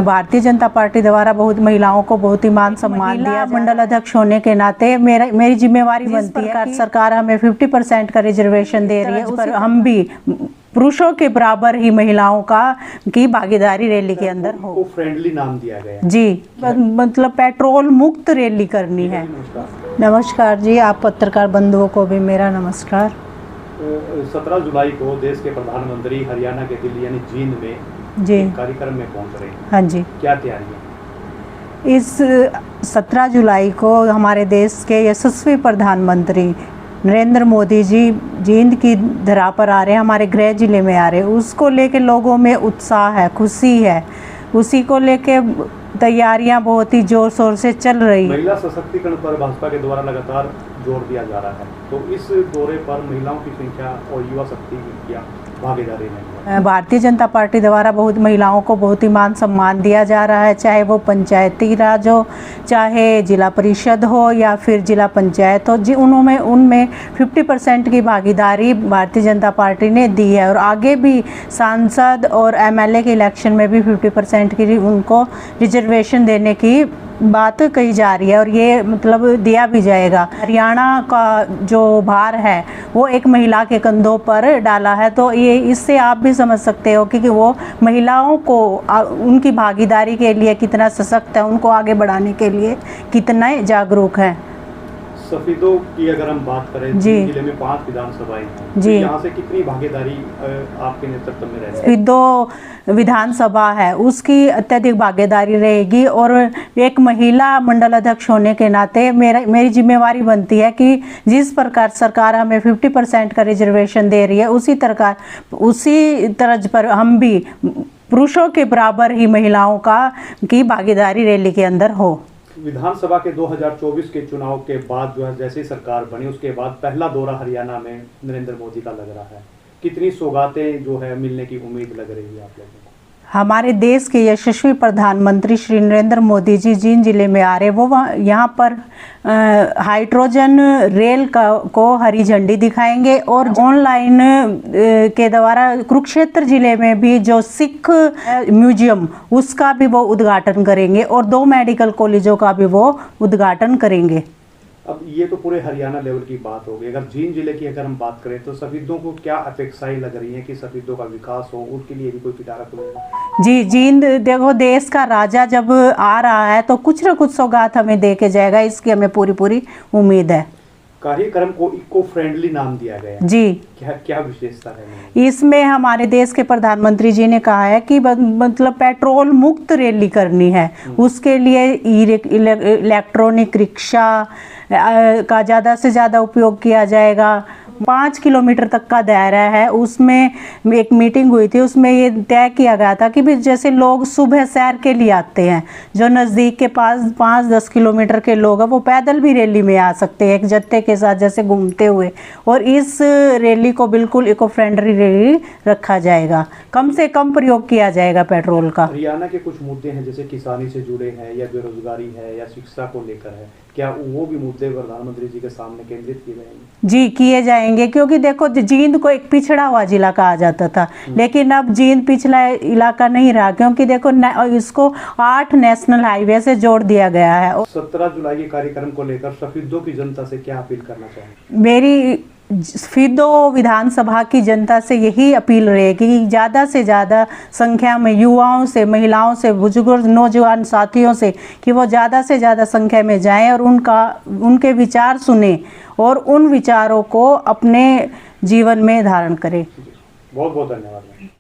Bharatiya Janata party द्वारा बहुत महिलाओं को बहुत ही मान सम्मान दिया। मंडल अध्यक्ष होने के नाते मेरी जिम्मेवारी बनती है। सरकार हमें 50% का रिजर्वेशन दे रही है, उस पर हम भी पुरुषों के बराबर ही महिलाओं की भागीदारी रैली के अंदर हो। फ्रेंडली नाम दिया गया जी, मतलब पेट्रोल मुक्त रैली करनी है। नमस्कार जी, आप पत्रकार बंधुओं को भी मेरा नमस्कार। 17 जुलाई को देश के प्रधानमंत्री हरियाणा के दिल्ली यानी जींद में जी कार्यक्रम में पहुंच रहे हैं। हाँ जी, क्या तैयारी है? इस 17 जुलाई को हमारे देश के यशस्वी प्रधानमंत्री नरेंद्र मोदी जी जींद की धरा पर आ रहे हैं, हमारे गृह जिले में आ रहे हैं। उसको लेके लोगों में उत्साह है, खुशी है, उसी को लेके तैयारियां बहुत ही जोर शोर से चल रही है। महिला सशक्तिकरण पर भाजपा के द्वारा लगातार जोर दिया जा रहा है, तो इस दौरे पर महिलाओं की संख्या और युवा शक्ति की भागीदारी में भारतीय जनता पार्टी द्वारा बहुत महिलाओं को बहुत ही मान सम्मान दिया जा रहा है, चाहे वो पंचायती राज हो, चाहे जिला परिषद हो या फिर जिला पंचायत हो। जी उनमें 50% की भागीदारी भारतीय जनता पार्टी ने दी है और आगे भी सांसद और एमएलए के इलेक्शन में भी 50% की उनको रिजर्वेशन देने की बात कही जा रही है और ये मतलब दिया भी जाएगा। हरियाणा का जो भार है वो एक महिला के कंधों पर डाला है, तो ये इससे आप भी समझ सकते हो कि वो महिलाओं को उनकी भागीदारी के लिए कितना सशक्त है, उनको आगे बढ़ाने के लिए कितना जागरूक है। सफीदों की अगर हम बात करें, जिले में 5 विधानसभाएं हैं, जी, तो यहाँ से कितनी भागीदारी आपके नेतृत्व में रहेगी? सफीदों विधानसभा है उसकी अत्यधिक भागीदारी रहेगी और एक महिला मंडल अध्यक्ष होने के नाते मेरी जिम्मेवारी बनती है कि जिस प्रकार सरकार हमें 50% का रिजर्वेशन दे रही है, उसी तर्ज पर हम भी पुरुषों के बराबर ही महिलाओं की भागीदारी रैली के अंदर हो। विधानसभा के 2024 के चुनाव के बाद जो है जैसी सरकार बनी उसके बाद पहला दौरा हरियाणा में नरेंद्र मोदी का लग रहा है, कितनी सौगातें जो है मिलने की उम्मीद लग रही है आप लोगों को? हमारे देश के यशस्वी प्रधानमंत्री श्री नरेंद्र मोदी जी जींद जिले में आ रहे, वो यहाँ पर हाइड्रोजन रेल को हरी झंडी दिखाएंगे और ऑनलाइन के द्वारा कुरुक्षेत्र जिले में भी जो सिख म्यूजियम उसका भी वो उद्घाटन करेंगे और 2 मेडिकल कॉलेजों का भी वो उद्घाटन करेंगे। अब ये तो पूरे हरियाणा लेवल की बात होगी, अगर जींद जिले की अगर हम बात करें तो सफीदों को क्या अपेक्षाएं लग रही हैं कि सफीदों का विकास हो, उनके लिए भी कोई पिटारा खुलेगा? जी, जींद देखो देश का राजा जब आ रहा है तो कुछ न कुछ सौगात हमें दे के जाएगा, इसकी हमें पूरी उम्मीद है। कार्यक्रम को इको फ्रेंडली नाम दिया गया है। जी, क्या विशेषता है इसमें? हमारे देश के प्रधानमंत्री जी ने कहा है कि मतलब पेट्रोल मुक्त रैली करनी है, उसके लिए इलेक्ट्रॉनिक रिक्शा का ज़्यादा से ज़्यादा उपयोग किया जाएगा। 5 किलोमीटर तक का दायरा है, उसमें एक मीटिंग हुई थी, उसमें ये तय किया गया था कि भी जैसे लोग सुबह सैर के लिए आते हैं, जो नज़दीक के पास 5-10 किलोमीटर के लोग हैं वो पैदल भी रैली में आ सकते हैं एक जत्थे के साथ जैसे घूमते हुए, और इस रैली को बिल्कुल इको फ्रेंडली रैली रखा जाएगा, कम से कम प्रयोग किया जाएगा पेट्रोल का। हरियाणा के कुछ मुद्दे हैं जैसे किसानी से जुड़े हैं या बेरोजगारी है या शिक्षा को लेकर है, क्या वो भी मुद्दे प्रधानमंत्री जी के सामने केंद्रित किए जाएंगे? जी, किए जाएंगे, क्योंकि देखो जींद को एक पिछड़ा हुआ जिला कहा जाता था, लेकिन अब जींद पिछड़ा इलाका नहीं रहा, क्योंकि देखो इसको 8 नेशनल हाईवे से जोड़ दिया गया है। 17 जुलाई के कार्यक्रम को लेकर सफीदों की जनता से क्या अपील करना चाहेंगे? मेरी सफीदों विधानसभा की जनता से यही अपील रहेगी कि ज़्यादा से ज़्यादा संख्या में युवाओं से, महिलाओं से, बुजुर्ग नौजवान साथियों से कि वो ज़्यादा से ज़्यादा संख्या में जाएं और उनके विचार सुने और उन विचारों को अपने जीवन में धारण करें। बहुत बहुत धन्यवाद।